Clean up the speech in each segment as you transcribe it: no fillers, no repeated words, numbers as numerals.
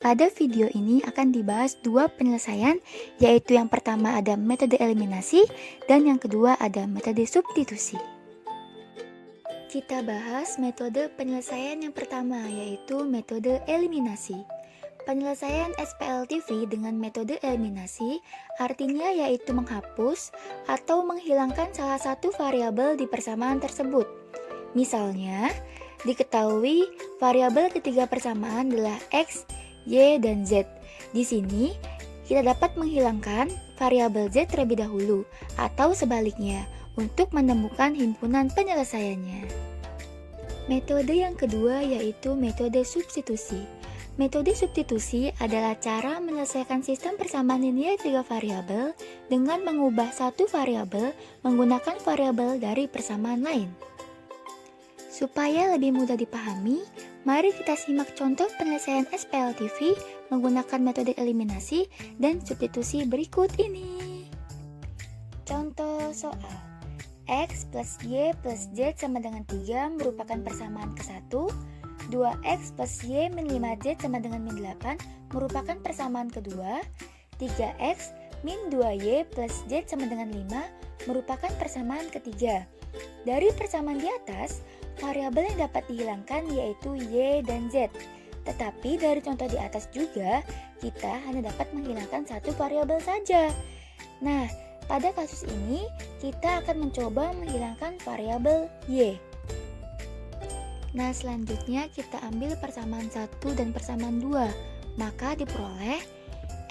Pada video ini akan dibahas dua penyelesaian, yaitu yang pertama ada metode eliminasi dan yang kedua ada metode substitusi. Kita bahas metode penyelesaian yang pertama, yaitu metode eliminasi. Penyelesaian SPLTV dengan metode eliminasi artinya yaitu menghapus atau menghilangkan salah satu variabel di persamaan tersebut. Misalnya, diketahui variabel ketiga persamaan adalah X, Y, dan Z. Di sini, kita dapat menghilangkan variabel Z terlebih dahulu, atau sebaliknya, untuk menemukan himpunan penyelesaiannya. Metode yang kedua yaitu metode substitusi. Metode substitusi adalah cara menyelesaikan sistem persamaan linear tiga variabel dengan mengubah satu variabel menggunakan variabel dari persamaan lain. Supaya lebih mudah dipahami, mari kita simak contoh penyelesaian SPLTV menggunakan metode eliminasi dan substitusi berikut ini. Contoh soal X plus Y plus Z sama dengan 3 merupakan persamaan ke-1, 2X plus Y min 5Z sama dengan min 8 merupakan persamaan kedua, 3X min 2Y plus Z sama dengan 5 merupakan persamaan ketiga. Dari persamaan di atas, variabel yang dapat dihilangkan yaitu Y dan Z. Tetapi dari contoh di atas juga, kita hanya dapat menghilangkan satu variabel saja. Nah, pada kasus ini, kita akan mencoba menghilangkan variabel Y. Nah, selanjutnya kita ambil persamaan 1 dan persamaan 2. Maka diperoleh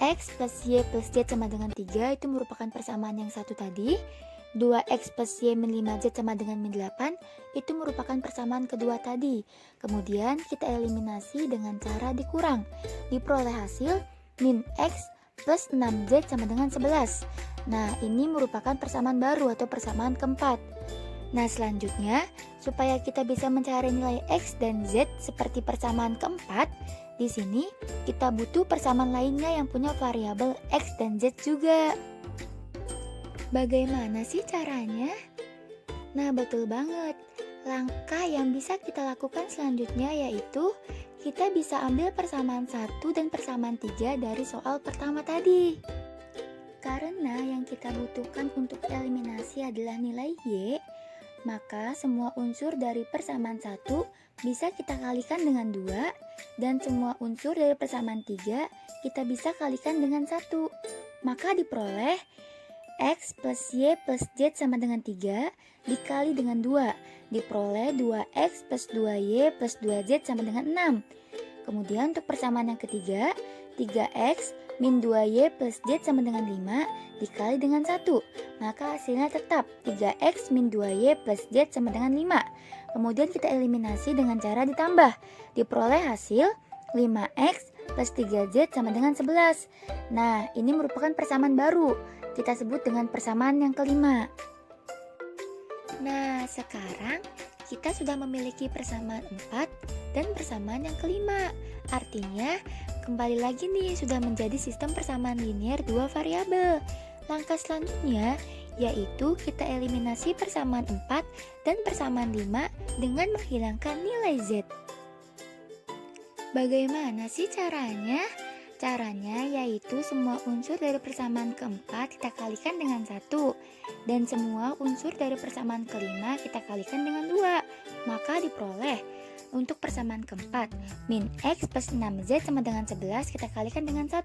X plus Y plus Z sama dengan 3 itu merupakan persamaan yang satu tadi. 2X plus Y min 5Z sama dengan min 8 itu merupakan persamaan kedua tadi. Kemudian kita eliminasi dengan cara dikurang. Diperoleh hasil min X plus 6Z sama dengan 11. Nah, ini merupakan persamaan baru atau persamaan keempat. Nah, selanjutnya, supaya kita bisa mencari nilai X dan Z seperti persamaan keempat, di sini kita butuh persamaan lainnya yang punya variabel X dan Z juga. Bagaimana sih caranya? Nah, betul banget. Langkah yang bisa kita lakukan selanjutnya yaitu kita bisa ambil persamaan 1 dan persamaan 3 dari soal pertama tadi. Karena yang kita butuhkan untuk eliminasi adalah nilai Y, maka semua unsur dari persamaan 1 bisa kita kalikan dengan 2, dan semua unsur dari persamaan 3 kita bisa kalikan dengan 1. Maka diperoleh X plus Y plus Z sama dengan 3 dikali dengan 2. Diperoleh 2X plus 2Y plus 2Z sama dengan 6. Kemudian untuk persamaan yang ketiga, 3X min 2Y plus Z sama dengan 5 dikali dengan 1. Maka hasilnya tetap 3X min 2Y plus Z sama dengan 5. Kemudian kita eliminasi dengan cara ditambah. Diperoleh hasil 5X plus 3Z sama dengan 11. Nah, ini merupakan persamaan baru. Kita sebut dengan persamaan yang kelima. Nah, sekarang kita sudah memiliki persamaan 4 dan persamaan yang kelima. Artinya, kembali lagi nih sudah menjadi sistem persamaan linear dua variabel. Langkah selanjutnya yaitu kita eliminasi persamaan 4 dan persamaan 5 dengan menghilangkan nilai Z. Bagaimana sih caranya? Caranya yaitu semua unsur dari persamaan keempat kita kalikan dengan 1, dan semua unsur dari persamaan kelima kita kalikan dengan 2. Maka diperoleh untuk persamaan keempat, min X plus 6Z sama dengan 11 kita kalikan dengan 1.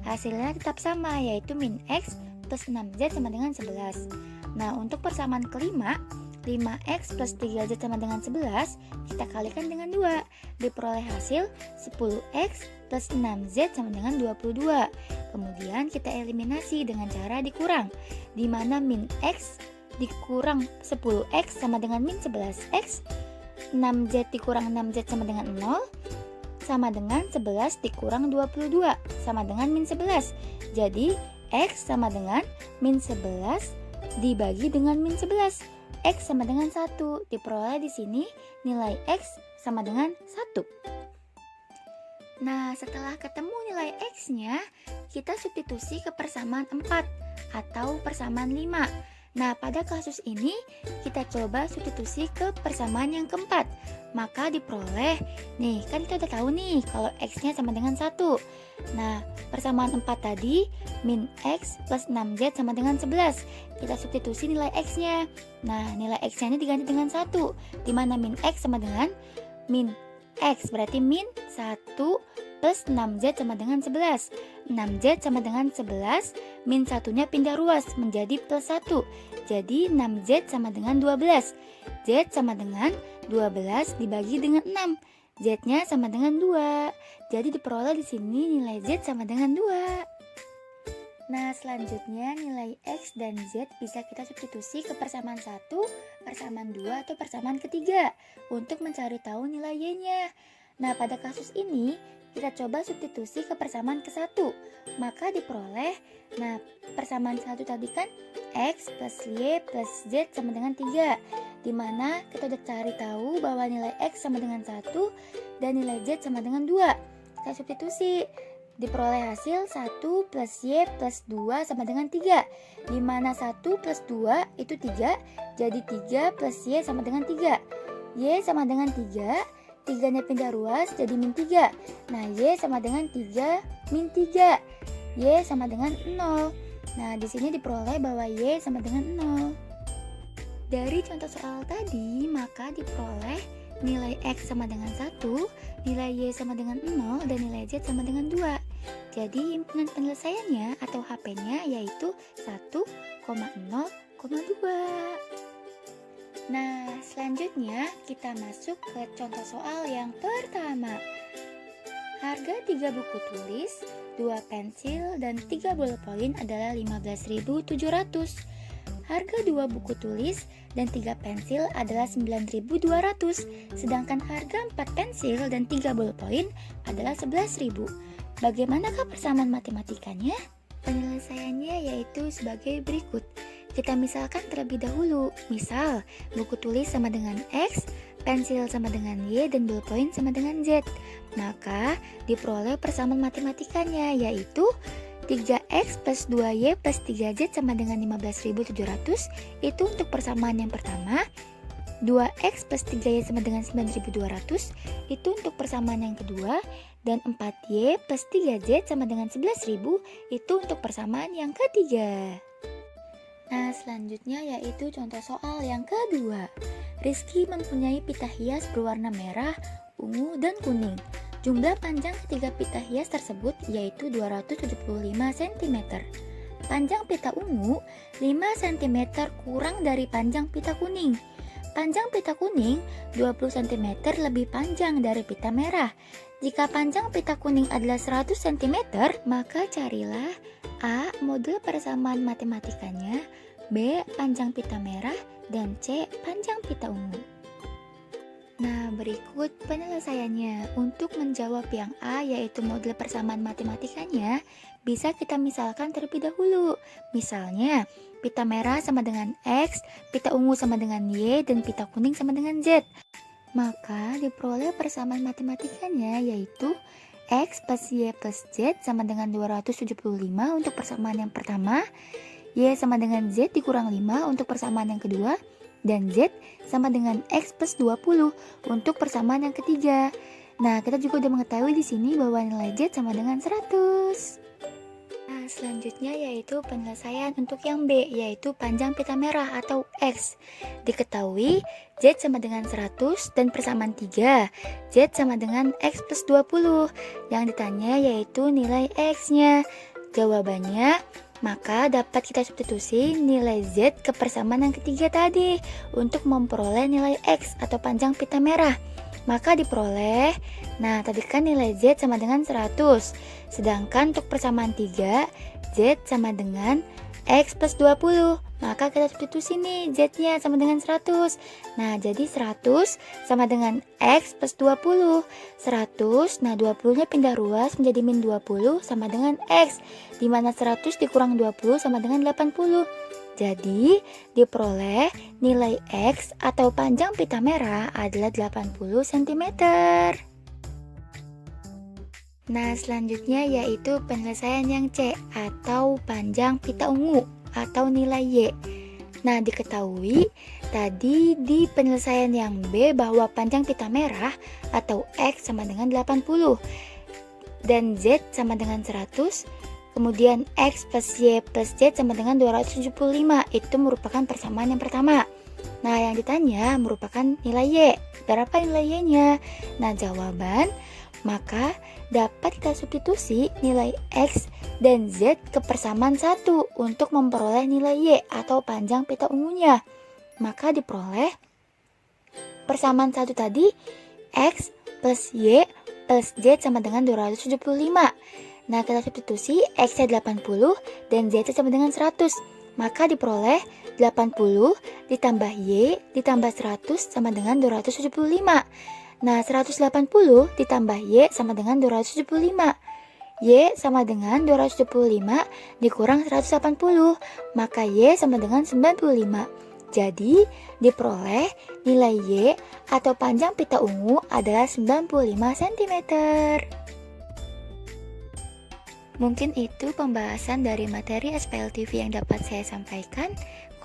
Hasilnya tetap sama, yaitu min X plus 6Z sama dengan 11. Nah, untuk persamaan kelima, 5X plus 3Z sama dengan 11 kita kalikan dengan 2. Diperoleh hasil 10X plus 6Z sama dengan 22. Kemudian kita eliminasi dengan cara dikurang, di mana min X dikurang 10X sama dengan min 11X, 6Z dikurang 6Z sama dengan 0, sama dengan 11 dikurang 22 sama dengan min 11. Jadi X sama dengan min 11 dibagi dengan min 11. X sama dengan 1. Diperoleh di sini nilai X sama dengan 1. Nah, setelah ketemu nilai X-nya, kita substitusi ke persamaan 4 atau persamaan 5. Nah, pada kasus ini kita coba substitusi ke persamaan yang keempat. Maka diperoleh, nih kan kita udah tahu nih kalau X-nya sama dengan 1. Nah, persamaan 4 tadi, min X plus 6Z sama dengan 11. Kita substitusi nilai X-nya. Nah, nilai X-nya ini diganti dengan 1, dimana min X sama dengan min X, berarti min 1 plus 6Z sama dengan 11. 6Z sama dengan 11, min 1-nya pindah ruas menjadi plus 1. Jadi 6Z sama dengan 12. Z sama dengan 12 dibagi dengan 6. Z-nya sama dengan 2. Jadi diperoleh di sini nilai Z sama dengan 2. Nah, selanjutnya nilai X dan Z bisa kita substitusi ke persamaan 1, persamaan 2, atau persamaan ketiga untuk mencari tahu nilai Y-nya. Nah, pada kasus ini kita coba substitusi ke persamaan ke-1. Maka diperoleh, nah persamaan 1 tadi kan X plus Y plus Z sama dengan 3. Dimana kita udah cari tahu bahwa nilai X sama dengan 1 dan nilai Z sama dengan 2. Kita substitusi, diperoleh hasil 1 plus Y plus 2 sama dengan 3. Dimana 1 plus 2 itu 3, jadi 3 plus Y sama dengan 3. Y sama dengan 3, 3-nya pindah ruas jadi min 3. Nah, Y sama dengan 3 min 3. Y sama dengan 0. Nah, di sini diperoleh bahwa Y sama dengan 0. Dari contoh soal tadi, maka diperoleh nilai X sama dengan 1, nilai Y sama dengan 0, dan nilai Z sama dengan 2. Jadi, himpunan penyelesaiannya atau HP-nya yaitu 1,0,2. Nah, selanjutnya kita masuk ke contoh soal yang pertama. Harga 3 buku tulis, 2 pensil, dan 3 bolpoin adalah 15.700. Harga 2 buku tulis dan 3 pensil adalah 9.200. Sedangkan harga 4 pensil dan 3 bolpoin adalah 11.000. Bagaimanakah persamaan matematikanya? Penyelesaiannya yaitu sebagai berikut. Kita misalkan terlebih dahulu. Misal, buku tulis sama dengan X, pensil sama dengan Y, dan ballpoint sama dengan Z. Maka, diperoleh persamaan matematikanya yaitu 3X plus 2Y plus 3Z sama dengan 15.700. Itu untuk persamaan yang pertama. 2X plus 3Y sama dengan 9.200. Itu untuk persamaan yang kedua. Dan 4Y plus 3Z sama dengan 11.000. Itu untuk persamaan yang ketiga. Nah, selanjutnya yaitu contoh soal yang kedua. Rizky mempunyai pita hias berwarna merah, ungu, dan kuning. Jumlah panjang ketiga pita hias tersebut yaitu 275 cm. Panjang pita ungu 5 cm kurang dari panjang pita kuning. Panjang pita kuning 20 cm lebih panjang dari pita merah. Jika panjang pita kuning adalah 100 cm, maka carilah A. Model persamaan matematikanya, B. Panjang pita merah, dan C. Panjang pita ungu. Nah, berikut penyelesaiannya. Untuk menjawab yang A, yaitu model persamaan matematikanya, bisa kita misalkan terlebih dahulu. Misalnya, pita merah sama dengan X, pita ungu sama dengan Y, dan pita kuning sama dengan Z. Maka diperoleh persamaan matematikanya yaitu X plus Y plus Z sama dengan 275 untuk persamaan yang pertama, Y sama dengan Z dikurang 5 untuk persamaan yang kedua, dan Z sama dengan X plus 20 untuk persamaan yang ketiga. Nah, kita juga udah mengetahui di sini bahwa nilai Z sama dengan 100. Nah, selanjutnya yaitu penyelesaian untuk yang B, yaitu panjang pita merah atau X. Diketahui Z sama dengan 100 dan persamaan 3. Z sama dengan X plus 20. Yang ditanya yaitu nilai X-nya. Jawabannya, maka dapat kita substitusi nilai Z ke persamaan yang ketiga tadi untuk memperoleh nilai X atau panjang pita merah. Maka diperoleh, nah tadi kan nilai Z sama dengan 100. Sedangkan untuk persamaan 3, Z sama dengan X plus 20. Maka kita substitusi nih Z-nya sama dengan 100. Nah, jadi 100 sama dengan X plus 20. 100, nah 20-nya pindah ruas menjadi min 20 sama dengan X. Dimana 100 dikurang 20 sama dengan 80. Jadi, diperoleh nilai X atau panjang pita merah adalah 80 cm. Nah, selanjutnya yaitu penyelesaian yang C atau panjang pita ungu atau nilai Y. Nah, diketahui tadi di penyelesaian yang B bahwa panjang pita merah atau X sama dengan 80 dan Z sama dengan 100, kemudian X plus Y plus Z sama dengan 275. Itu merupakan persamaan yang pertama. Nah, yang ditanya merupakan nilai Y. Berapa nilai Y-nya? Nah, jawaban maka dapat kita substitusi nilai X dan Z ke persamaan 1 untuk memperoleh nilai Y atau panjang pita ungunya. Maka diperoleh persamaan 1 tadi X plus Y plus Z sama dengan 275. Nah, kita substitusi X-nya 80 dan Z-nya sama dengan 100. Maka diperoleh 80 ditambah Y ditambah 100 sama dengan 275. Nah, 180 ditambah Y sama dengan 275. Y sama dengan 275 dikurang 180, maka Y sama dengan 95. Jadi, diperoleh nilai Y atau panjang pita ungu adalah 95 cm. Mungkin itu pembahasan dari materi SPL TV yang dapat saya sampaikan.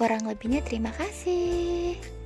Kurang lebihnya terima kasih.